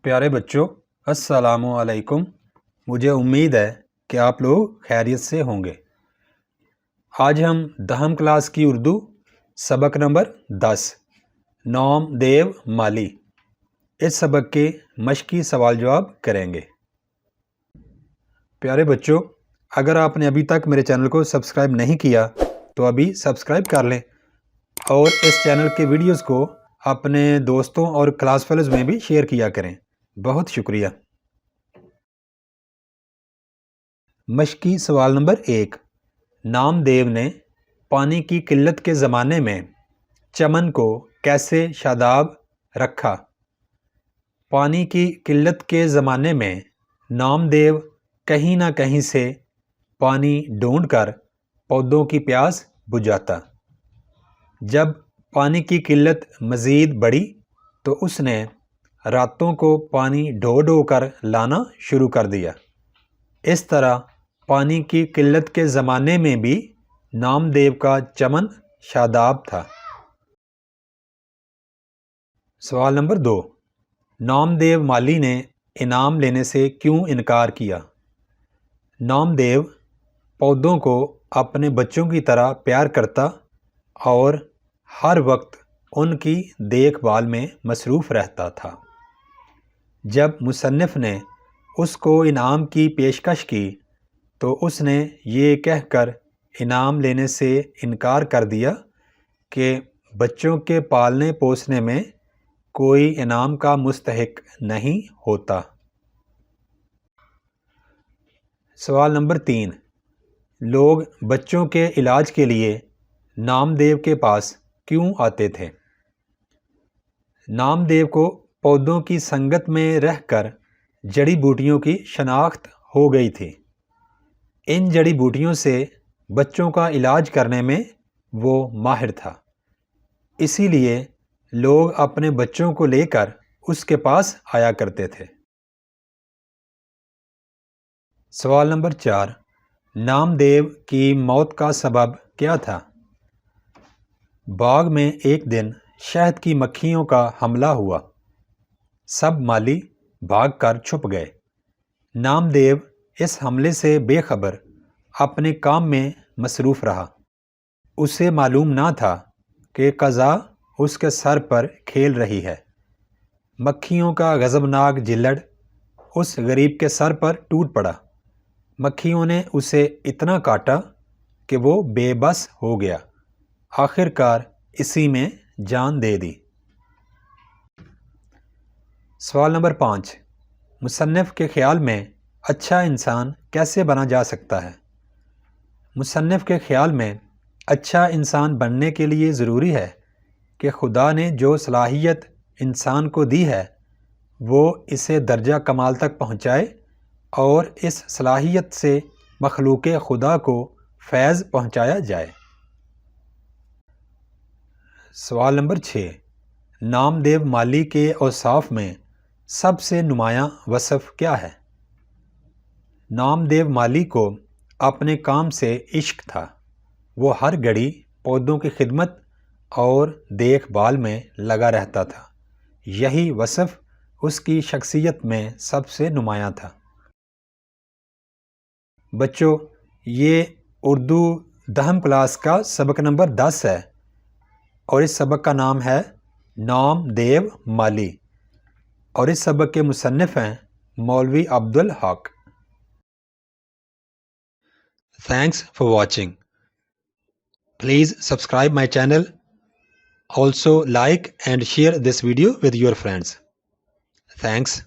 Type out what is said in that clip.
پیارے بچوں، السلام علیکم۔ مجھے امید ہے کہ آپ لوگ خیریت سے ہوں گے۔ آج ہم 10 کلاس کی اردو سبق نمبر 10 نام دیو مالی اس سبق کے مشقی سوال جواب کریں گے۔ پیارے بچوں، اگر آپ نے ابھی تک میرے چینل کو سبسکرائب نہیں کیا تو ابھی سبسکرائب کر لیں اور اس چینل کے ویڈیوز کو اپنے دوستوں اور کلاس فیلوز میں بھی شیئر کیا کریں۔ بہت شکریہ۔ مشقی سوال نمبر 1۔ نام دیو نے پانی کی قلت کے زمانے میں چمن کو کیسے شاداب رکھا؟ پانی کی قلت کے زمانے میں نام دیو کہیں نہ کہیں سے پانی ڈھونڈ کر پودوں کی پیاس بجھاتا۔ جب پانی کی قلت مزید بڑھی تو اس نے راتوں کو پانی ڈھو ڈھو کر لانا شروع کر دیا۔ اس طرح پانی کی قلت کے زمانے میں بھی نام دیو کا چمن شاداب تھا۔ سوال نمبر 2۔ نام دیو مالی نے انعام لینے سے کیوں انکار کیا؟ نام دیو پودوں کو اپنے بچوں کی طرح پیار کرتا اور ہر وقت ان کی دیکھ بھال میں مصروف رہتا تھا۔ جب مصنف نے اس کو انعام کی پیشکش کی تو اس نے یہ کہہ کر انعام لینے سے انکار کر دیا کہ بچوں کے پالنے پوسنے میں کوئی انعام کا مستحق نہیں ہوتا۔ سوال نمبر 3۔ لوگ بچوں کے علاج کے لیے نام دیو کے پاس کیوں آتے تھے؟ نام دیو کو پودوں کی سنگت میں رہ کر جڑی بوٹیوں کی شناخت ہو گئی تھی۔ ان جڑی بوٹیوں سے بچوں کا علاج کرنے میں وہ ماہر تھا، اسی لیے لوگ اپنے بچوں کو لے کر اس کے پاس آیا کرتے تھے۔ سوال نمبر 4۔ نام دیو کی موت کا سبب کیا تھا؟ باغ میں ایک دن شہد کی مکھیوں کا حملہ ہوا۔ سب مالی بھاگ کر چھپ گئے۔ نام دیو اس حملے سے بے خبر اپنے کام میں مصروف رہا۔ اسے معلوم نہ تھا کہ قضا اس کے سر پر کھیل رہی ہے۔ مکھیوں کا غضبناک جلڑ اس غریب کے سر پر ٹوٹ پڑا۔ مکھیوں نے اسے اتنا کاٹا کہ وہ بے بس ہو گیا۔ آخر کار اسی میں جان دے دی۔ سوال نمبر 5۔ مصنف کے خیال میں اچھا انسان کیسے بنا جا سکتا ہے؟ مصنف کے خیال میں اچھا انسان بننے کے لیے ضروری ہے کہ خدا نے جو صلاحیت انسان کو دی ہے وہ اسے درجہ کمال تک پہنچائے اور اس صلاحیت سے مخلوق خدا کو فیض پہنچایا جائے۔ سوال نمبر 6۔ نام دیو مالی کے اوصاف میں سب سے نمایاں وصف کیا ہے؟ نام دیو مالی کو اپنے کام سے عشق تھا۔ وہ ہر گھڑی پودوں کی خدمت اور دیکھ بھال میں لگا رہتا تھا۔ یہی وصف اس کی شخصیت میں سب سے نمایاں تھا۔ بچوں، یہ اردو 10 کلاس کا سبق نمبر 10 ہے اور اس سبق کا نام ہے نام دیو مالی اور اس سبق کے مصنف ہیں مولوی Abdul Haq. Thanks for watching. Please subscribe my channel. Also like and share this video with your friends. Thanks.